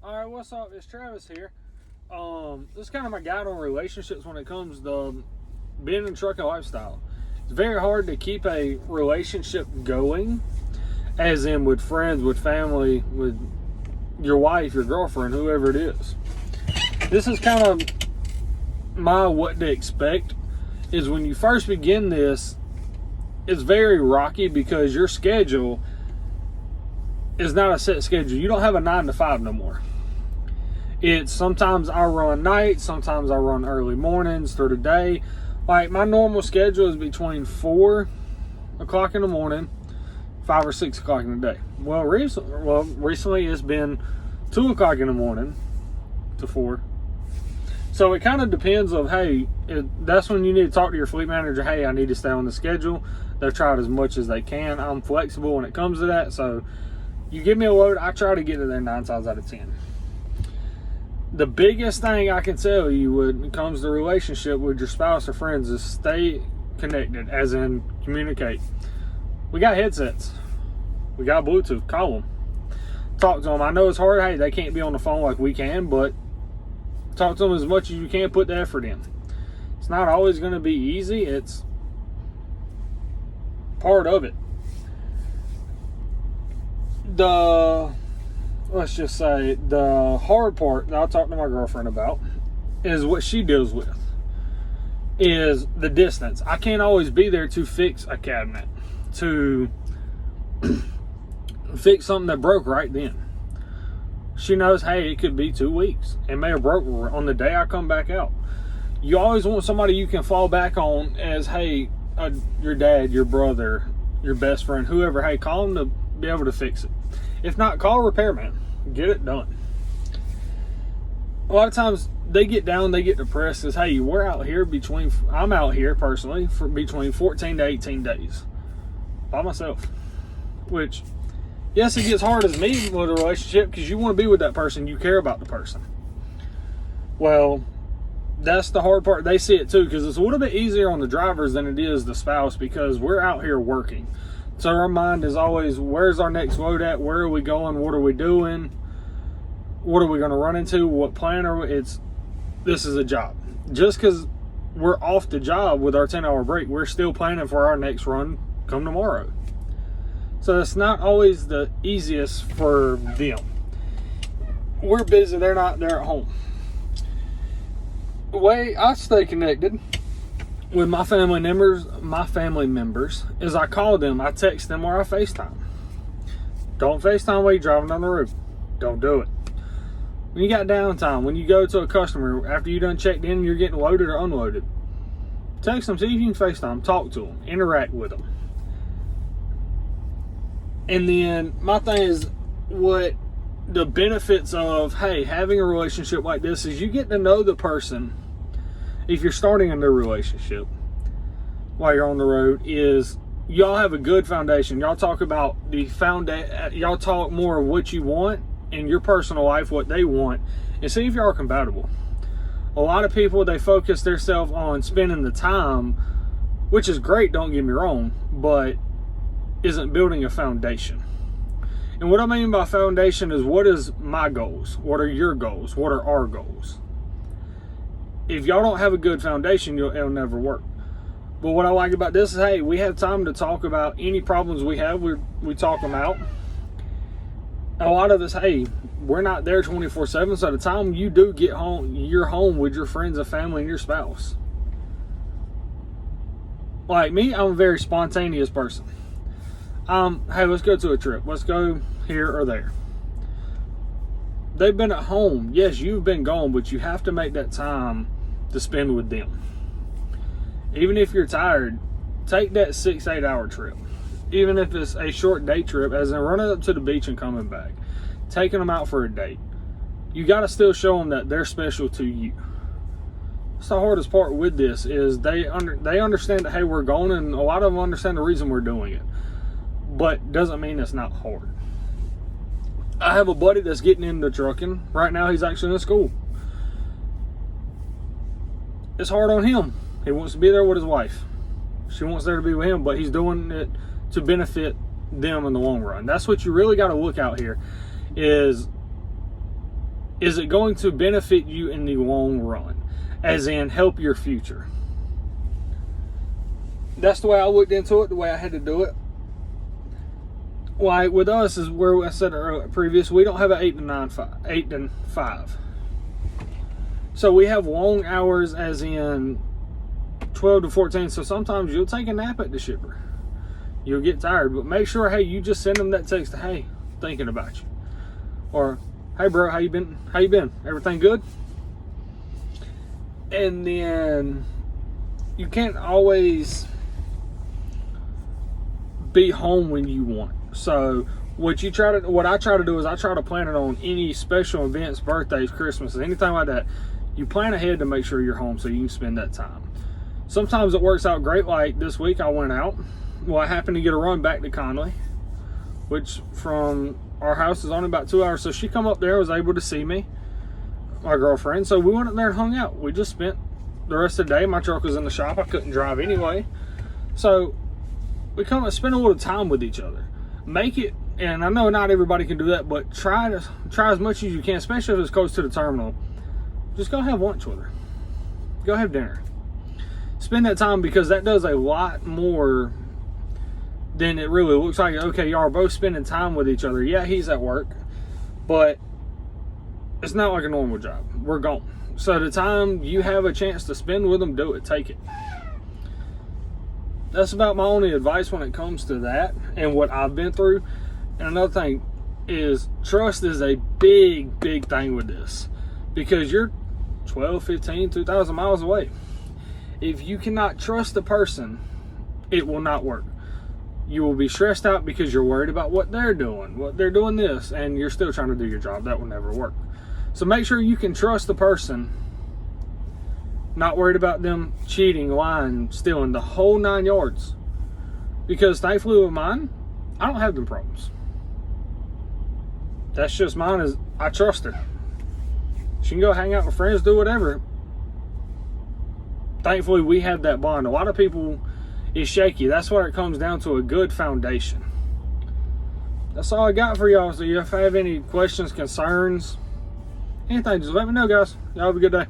All right, what's up? It's Travis here. This is kind of my guide on relationships when it comes to being in a trucking lifestyle. It's very hard to keep a relationship going, as in with friends, with family, with your wife, your girlfriend, whoever it is. This is kind of my what to expect. Is when you first begin this, it's very rocky because your schedule is not a set schedule. You don't have a 9 to 5 no more. It's sometimes I run nights, sometimes I run early mornings through the day. Like my normal schedule is between 4 o'clock in the morning, 5 or 6 o'clock in the day. Well, recently it's been 2 o'clock in the morning to 4. So it kind of depends of, hey, that's when you need to talk to your fleet manager. Hey, I need to stay on the schedule. They've tried as much as they can. I'm flexible when it comes to that. So you give me a load, I try to get it there 9 times out of 10. The biggest thing I can tell you when it comes to relationship with your spouse or friends is stay connected, as in communicate. We got headsets. We got Bluetooth. Call them. Talk to them. I know it's hard. Hey, they can't be on the phone like we can, but talk to them as much as you can. Put the effort in. It's not always going to be easy. It's part of it. Let's just say the hard part that I'll talk to my girlfriend about is what she deals with is the distance. I can't always be there to fix a cabinet, to fix something that broke right then. She knows, hey, it could be 2 weeks. It may have broke on the day I come back out. You always want somebody you can fall back on as, hey, your dad, your brother, your best friend, whoever. Hey, call them to be able to fix it. If not, call a repairman. Get it done. A lot of times they get down, they get depressed because, hey, we're out here I'm out here personally for between 14 to 18 days by myself. Which, yes, it gets hard as me with a relationship because you want to be with that person. You care about the person. Well, that's the hard part. They see it too because it's a little bit easier on the drivers than it is the spouse because we're out here working. So our mind is always, where's our next load at? Where are we going? What are we doing? What are we going to run into? What plan are we? This is a job. Just because we're off the job with our 10-hour break, we're still planning for our next run come tomorrow. So it's not always the easiest for them. We're busy. They're not there at home. The way I stay connected with my family members is I call them, I text them, or I FaceTime. Don't FaceTime while you're driving down the road. Don't do it. When you got downtime, when you go to a customer, after you done checked in, you're getting loaded or unloaded, text them, see if you can FaceTime, talk to them, interact with them. And then my thing is what the benefits of, hey, having a relationship like this is you get to know the person. If you're starting a new relationship while you're on the road, is y'all have a good foundation. Y'all talk about y'all talk more of what you want in your personal life, what they want, and see if y'all are compatible. A lot of people, they focus themselves on spending the time, which is great, don't get me wrong, but isn't building a foundation. And what I mean by foundation is, what is my goals? What are your goals? What are our goals? If y'all don't have a good foundation, it'll never work. But what I like about this is, hey, we have time to talk about any problems we have. We talk them out. A lot of us, hey, we're not there 24/7. So the time you do get home, you're home with your friends and family and your spouse. Like me, I'm a very spontaneous person. Hey, let's go to a trip. Let's go here or there. They've been at home. Yes, you've been gone, but you have to make that time to spend with them. Even if you're tired, take that 6-8 hour trip. Even if it's a short day trip, as in running up to the beach and coming back, taking them out for a date. You got to still show them that they're special to you. That's the hardest part with this is they understand that, hey, we're going, and a lot of them understand the reason we're doing it. But doesn't mean it's not hard. I have a buddy that's getting into trucking. Right now he's actually in school. It's hard on him. He wants to be there with his wife. She wants there to be with him, but he's doing it to benefit them in the long run. That's what you really got to look out here is is it going to benefit you in the long run? As in, help your future. That's the way I looked into it, the way I had to do it. Why, with us, is where I said previous, we don't have an 8 to 5. So we have long hours, as in 12 to 14. So sometimes you'll take a nap at the shipper. You'll get tired, but make sure, hey, you just send them that text, hey, thinking about you. Or, hey bro, how you been? Everything good? And then you can't always be home when you want. So what I try to do is I try to plan it on any special events, birthdays, Christmas, anything like that. You plan ahead to make sure you're home so you can spend that time. Sometimes it works out great. Like this week I went out. Well, I happened to get a run back to Conley, which from our house is only about 2 hours. So she come up there, was able to see me, my girlfriend. So we went up there and hung out. We just spent the rest of the day. My truck was in the shop. I couldn't drive anyway. So we come and spend a little time with each other. Make it, and I know not everybody can do that, but try as much as you can, especially if it's close to the terminal. Just go have lunch with her. Go have dinner. Spend that time, because that does a lot more than it really looks like. Okay, y'all are both spending time with each other. Yeah, he's at work, but it's not like a normal job. We're gone. So the time you have a chance to spend with them, do it. Take it. That's about my only advice when it comes to that and what I've been through. And another thing is, trust is a big thing with this, because you're 12, 15, 2,000 miles away. If you cannot trust the person, it will not work. You will be stressed out because you're worried about what they're doing this, and you're still trying to do your job. That will never work. So make sure you can trust the person. Not worried about them cheating, lying, stealing, the whole 9 yards. Because thankfully with mine, I don't have them problems. That's just mine, is I trust her. She can go hang out with friends, do whatever. Thankfully we have that bond. A lot of people is shaky. That's where it comes down to a good foundation. That's all I got for y'all. So if you have any questions, concerns, anything, just let me know, guys. Y'all have a good day.